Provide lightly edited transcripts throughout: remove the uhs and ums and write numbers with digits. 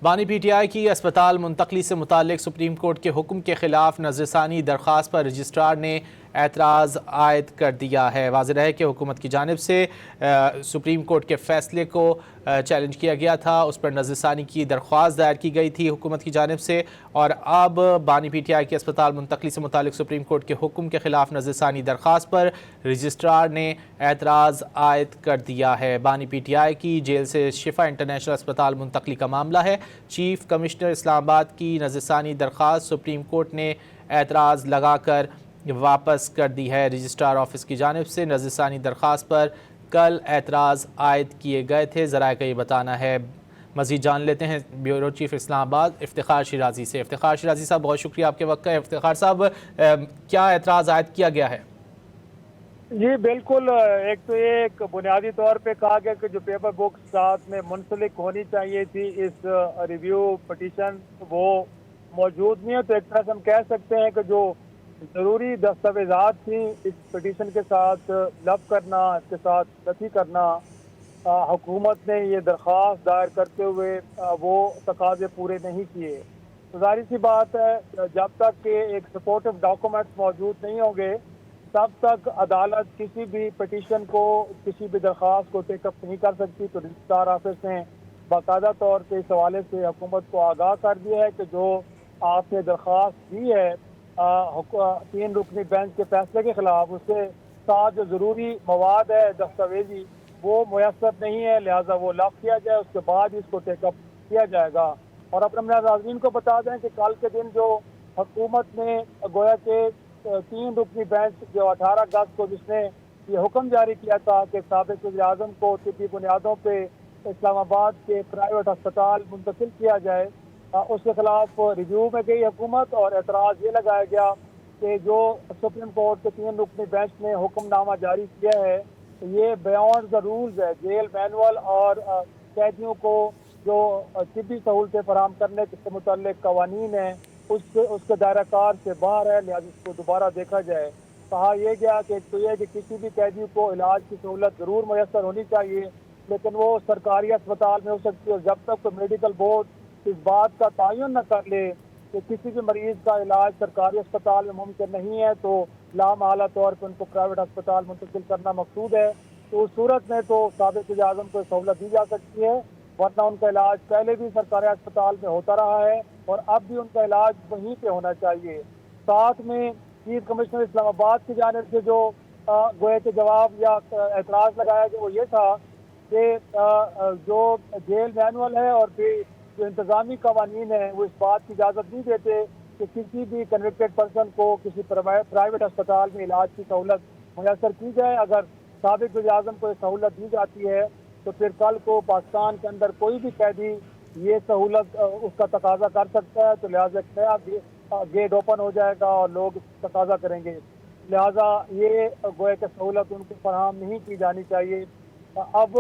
بانی P T I کی اسپتال منتقلی سے متعلق سپریم کورٹ کے حکم کے خلاف نظر ثانی درخواست پر رجسٹرار نے اعتراض عائد کر دیا ہے۔ واضح ہے کہ حکومت کی جانب سے سپریم کورٹ کے فیصلے کو چیلنج کیا گیا تھا، اس پر نظر ثانی کی درخواست دائر کی گئی تھی حکومت کی جانب سے، اور اب بانی پی ٹی آئی کی اسپتال منتقلی سے متعلق سپریم کورٹ کے حکم کے خلاف نظر ثانی درخواست پر رجسٹرار نے اعتراض عائد کر دیا ہے۔ بانی پی ٹی آئی کی جیل سے شفا انٹرنیشنل اسپتال منتقلی کا معاملہ ہے۔ چیف کمشنر اسلام آباد کی نظر ثانی درخواست سپریم کورٹ نے اعتراض لگا کر واپس کر دی ہے۔ رجسٹرار آفس کی جانب سے نظر ثانی درخواست پر کل اعتراض عائد کیے گئے تھے، ذرائع کا یہ بتانا ہے۔ مزید جان لیتے ہیں بیورو چیف اسلام آباد افتخار شیرازی سے۔ افتخار شیرازی صاحب، بہت شکریہ آپ کے وقت کا۔ افتخار صاحب، کیا اعتراض عائد کیا گیا ہے؟ جی بالکل، ایک تو یہ بنیادی طور پہ کہا گیا کہ جو پیپر بک ساتھ میں منسلک ہونی چاہیے تھی اس ریویو پٹیشن وہ موجود نہیں ہے، تو ایک طرح سے ہم کہہ سکتے ہیں کہ جو ضروری دستاویزات تھیں اس پٹیشن کے ساتھ لب کرنا، اس کے ساتھ نفی کرنا، حکومت نے یہ درخواست دائر کرتے ہوئے وہ تقاضے پورے نہیں کیے۔ تو ظاہر سی بات ہے جب تک کہ ایک سپورٹو ڈاکومنٹس موجود نہیں ہوں گے تب تک عدالت کسی بھی پٹیشن کو، کسی بھی درخواست کو ٹیک اپ نہیں کر سکتی۔ تو رجسٹرار آفس نے باقاعدہ طور پہ اس حوالے سے حکومت کو آگاہ کر دیا ہے کہ جو آپ نے درخواست دی ہے 3 رکنی بینچ کے فیصلے کے خلاف، اس کے ساتھ جو ضروری مواد ہے دستاویزی وہ میسر نہیں ہے، لہٰذا وہ لغو کیا جائے، اس کے بعد اس کو ٹیک اپ کیا جائے گا۔ اور اپنے ناظرین کو بتا دیں کہ کل کے دن جو حکومت نے گویا کہ 3 رکنی بینچ جو 18 اگست کو جس نے یہ حکم جاری کیا تھا کہ سابق وزیر اعظم کو طبی بنیادوں پہ اسلام آباد کے پرائیویٹ ہسپتال منتقل کیا جائے، اس کے خلاف ریویو میں گئی حکومت، اور اعتراض یہ لگایا گیا کہ جو سپریم کورٹ کے 3 رکنی بینچ نے حکم نامہ جاری کیا ہے یہ بیونڈ دا رولز ہے۔ جیل مینول اور قیدیوں کو جو طبی سہولتیں فراہم کرنے سے متعلق قوانین ہیں اس کے دائرہ کار سے باہر ہے، لہٰذا اس کو دوبارہ دیکھا جائے۔ کہا یہ گیا کہ تو یہ کہ کسی بھی قیدی کو علاج کی سہولت ضرور میسر ہونی چاہیے، لیکن وہ سرکاری اسپتال میں ہو سکتی ہے، جب تک کوئی میڈیکل بورڈ اس بات کا تعین نہ کر لے کہ کسی بھی مریض کا علاج سرکاری اسپتال میں ممکن نہیں ہے تو لامحالہ طور پر ان کو پرائیویٹ اسپتال منتقل کرنا مقصود ہے۔ تو اس صورت میں تو سابق وزیر اعظم کو سہولت دی جا سکتی ہے، ورنہ ان کا علاج پہلے بھی سرکاری اسپتال میں ہوتا رہا ہے اور اب بھی ان کا علاج وہیں پہ ہونا چاہیے۔ ساتھ میں چیف کمشنر اسلام آباد کی جانب سے جو گویا کے جواب یا اعتراض لگایا گیا وہ یہ تھا کہ جو جیل مینول ہے اور پھر جو انتظامی قوانین ہیں وہ اس بات کی اجازت نہیں دیتے کہ کسی بھی کنوکٹڈ پرسن کو کسی پرائیویٹ اسپتال میں علاج کی سہولت میسر کی جائے۔ اگر سابق وزیر اعظم کو یہ سہولت دی جاتی ہے تو پھر کل کو پاکستان کے اندر کوئی بھی قیدی یہ سہولت اس کا تقاضا کر سکتا ہے، تو لہٰذا ایک نیا گیٹ اوپن ہو جائے گا اور لوگ تقاضا کریں گے، لہٰذا یہ گویا کہ سہولت ان کو فراہم نہیں کی جانی چاہیے۔ اب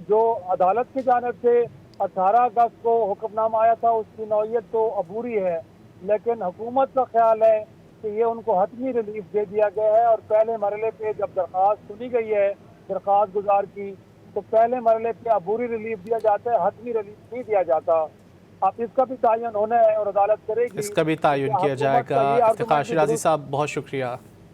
جو عدالت کی جانب سے 18 اگست کو حکم نامہ آیا تھا اس کی نوعیت تو عبوری ہے، لیکن حکومت کا خیال ہے کہ یہ ان کو حتمی ریلیف دے دیا گیا ہے، اور پہلے مرحلے پہ جب درخواست سنی گئی ہے درخواست گزار کی تو پہلے مرحلے پہ عبوری ریلیف دیا جاتا ہے، حتمی ریلیف نہیں دیا جاتا۔ اب اس کا بھی تعین ہونا ہے اور عدالت کرے گی، اس کا بھی تعین کیا جائے گا۔ افتخار شیرازی صاحب، بہت شکریہ۔